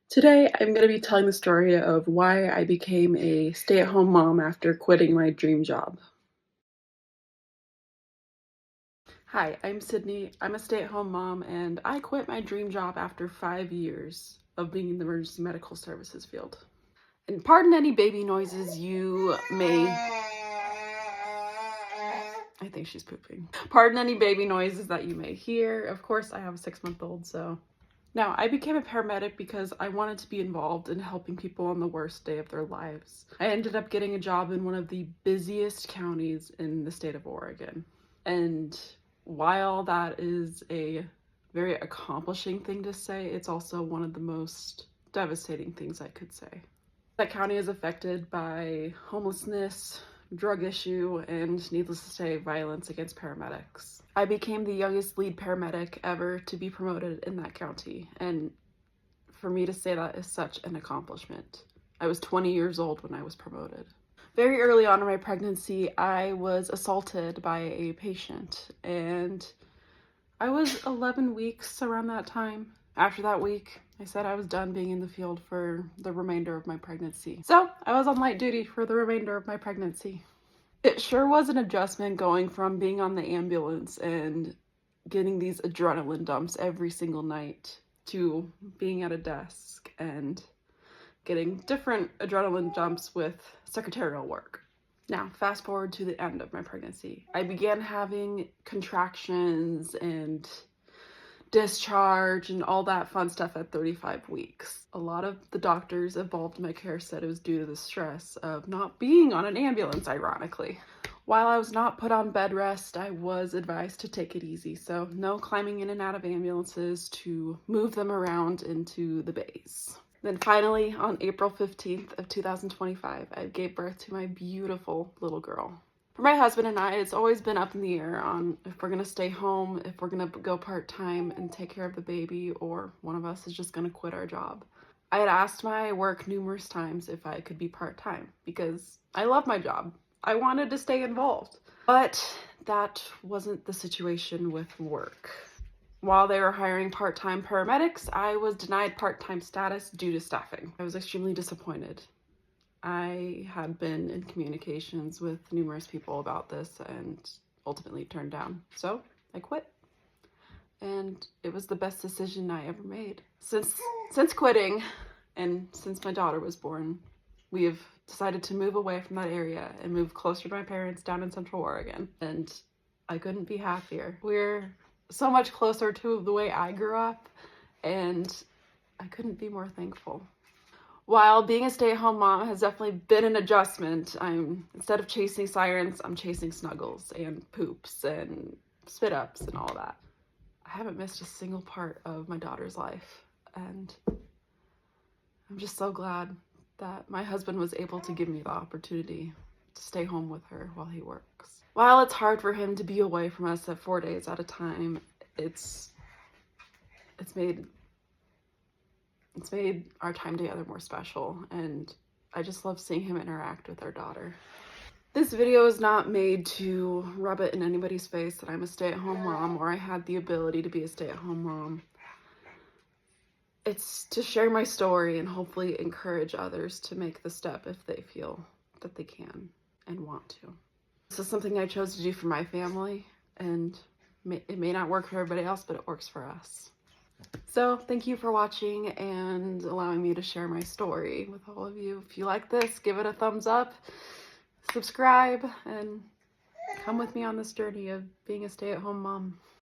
Today, I'm going to be telling the story of why I became a stay-at-home mom after quitting my dream job. Hi, I'm Sydney. I'm a stay-at-home mom, and I quit my dream job after 5 years of being in the emergency medical services field. And pardon any baby noises you may... I think she's pooping. Pardon any baby noises that you may hear. Of course, I have a 6-month-old, so... Now, I became a paramedic because I wanted to be involved in helping people on the worst day of their lives. I ended up getting a job in one of the busiest counties in the state of Oregon. And while that is a very accomplishing thing to say, it's also one of the most devastating things I could say. That county is affected by homelessness, drug issue, and needless to say, violence against paramedics. I became the youngest lead paramedic ever to be promoted in that county, and for me to say that is such an accomplishment. I was 20 years old when I was promoted. Very early on in my pregnancy, I was assaulted by a patient, and I was 11 weeks around that time. After that week, I said I was done being in the field for the remainder of my pregnancy. So I was on light duty for the remainder of my pregnancy. It sure was an adjustment going from being on the ambulance and getting these adrenaline dumps every single night to being at a desk and getting different adrenaline dumps with secretarial work. Now, fast forward to the end of my pregnancy. I began having contractions and discharge and all that fun stuff at 35 weeks. A lot of the doctors involved in my care said it was due to the stress of not being on an ambulance, ironically. While I was not put on bed rest, I was advised to take it easy, so no climbing in and out of ambulances to move them around into the bays. Then finally, on April 15th of 2025, I gave birth to my beautiful little girl. For my husband and I, it's always been up in the air on if we're going to stay home, if we're going to go part-time and take care of the baby, or one of us is just going to quit our job. I had asked my work numerous times if I could be part-time because I love my job. I wanted to stay involved. But that wasn't the situation with work. While they were hiring part-time paramedics, I was denied part-time status due to staffing. I was extremely disappointed. I had been in communications with numerous people about this and ultimately turned down. So I quit. And it was the best decision I ever made. Since quitting and since my daughter was born, we have decided to move away from that area and move closer to my parents down in Central Oregon. And I couldn't be happier. We're so much closer to the way I grew up, and I couldn't be more thankful. While being a stay-at-home mom has definitely been an adjustment, instead of chasing sirens, I'm chasing snuggles and poops and spit-ups and all that. I haven't missed a single part of my daughter's life, and I'm just so glad that my husband was able to give me the opportunity to stay home with her while he works. While it's hard for him to be away from us at 4 days at a time, it's made our time together more special, and I just love seeing him interact with our daughter. This video is not made to rub it in anybody's face that I'm a stay-at-home mom or I had the ability to be a stay-at-home mom. It's to share my story and hopefully encourage others to make the step if they feel that they can and want to. This is something I chose to do for my family, and it may not work for everybody else, but it works for us. So thank you for watching and allowing me to share my story with all of you. If you like this, give it a thumbs up, subscribe, and come with me on this journey of being a stay-at-home mom.